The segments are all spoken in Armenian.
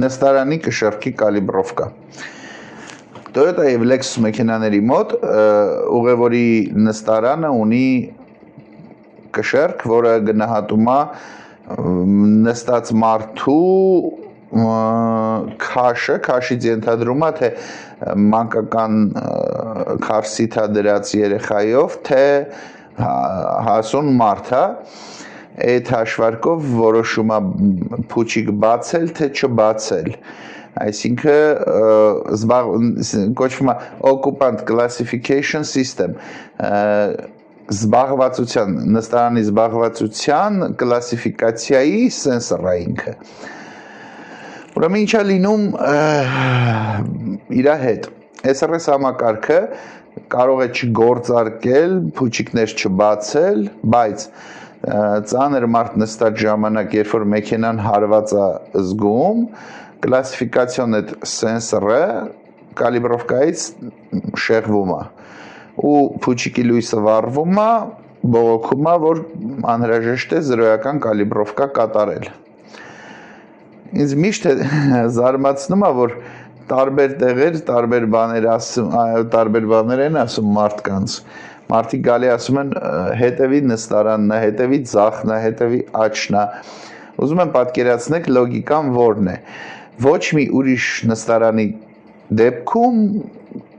նստարանի կշեռքի կալիբրովկա։ Toyota եւ Lexus մեքենաների մոտ ուղևորի նստարանը ունի կշեռք, որը գնահատում է նստած մարդու քաշից ենթադրում է, թե մանկական քարսիթա դրած երեխայով, թե հասուն մարդ է, այդ հաշվարկով որոշում է փուչիկ բացել, թե չբացել։ Այսինքն կոչվում է occupant classification system, նստարանի զբաղվածության կլասիֆիկացիայի սենսոր է ինքը։ Ուրեմն ինչ է լինում իր հետ։ SRS համակարգը կարող է չգործարկել, փուչիկներ չբացել, բայց ծանր մարդ նստած ժամանակ, երբ որ մեքենան հարված է զգում, կլասիֆիկացիոն այդ սենսորը կալիբրովկայից շեղվում է ու փուչիկի լույսը վառվում է, բողոքում է, որ անհրաժեշտ է զրոյական կալիբրովկա կատարել։ Ինձ միշտ զարմացնում է, որ տարբեր տեղեր, տարբեր բաներ են ասում մարդկանց։ Մարդիկ գալի ասում են հետևի նստարանն է, հետևի ձախն է, հետևի աչքն է։ Ուզում եմ պատկերացնեք լոգիկան որն է։ Ոչ մի ուրիշ նստարանի դեպքում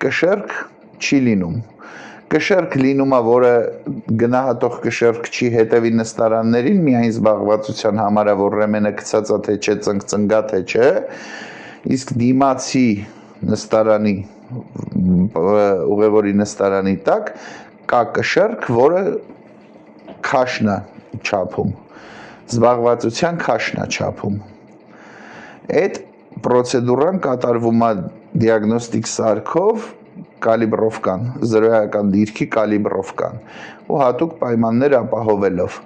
կշեռք չի լինում։ Կշեռք լինում է, որը գնահատող կշեռք չի հետևի նստարաններին, միայն զբաղվածության համար է, որ ռեմենը գցած է, թե չէ, ծնգ-ծնգա, թե չէ, իսկ դիմացի նստարանի ուղևորի նստարանի տակ կա կշեռք, որը քաշն է չափում, զբաղվածության քաշն է չափում։ Այդ պրոցեդուրան կատարվում է դիագնոստիկ սարքով կալիբրովկան, զրոյական դիրքի կալիբրովկան ու հատուկ պայմաններ ապահովելով։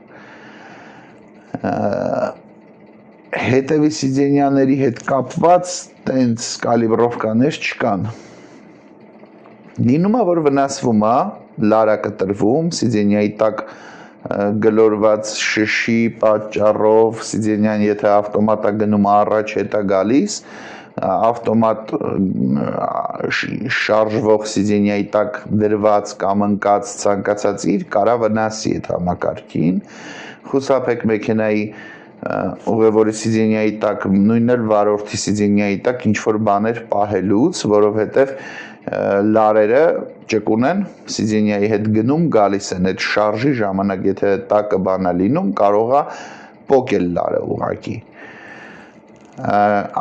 Հետևի սիդենյաների հետ կապված տենց կալիբրովկաներ չկան։ Լինում է, որ վնասվում է, լարա կտրվում, սիդենյայի տակ գլորված շշի պատճառով, սիդենյան եթե ավտոմատ է գնում առաջ հետ է գալիս, ավտոմատ շարժվող սիդենյայի տակ դրված կամ ընկած ցանկացած իր կարա վնասի այդ համակարգին, խուսափեք մեքենայի ուղևորի սիդենյայի տակ, նույնն էլ վարորդի սիդենյայի տակ ինչ-որ բաներ պահելուց, որովհետև լարերը ճկուն են, սիդենյայի հետ գնում գալիս են, այդ շարժի ժամանակ եթե տակը բան է լինում, կարող է պոկել լարը ուղղակի։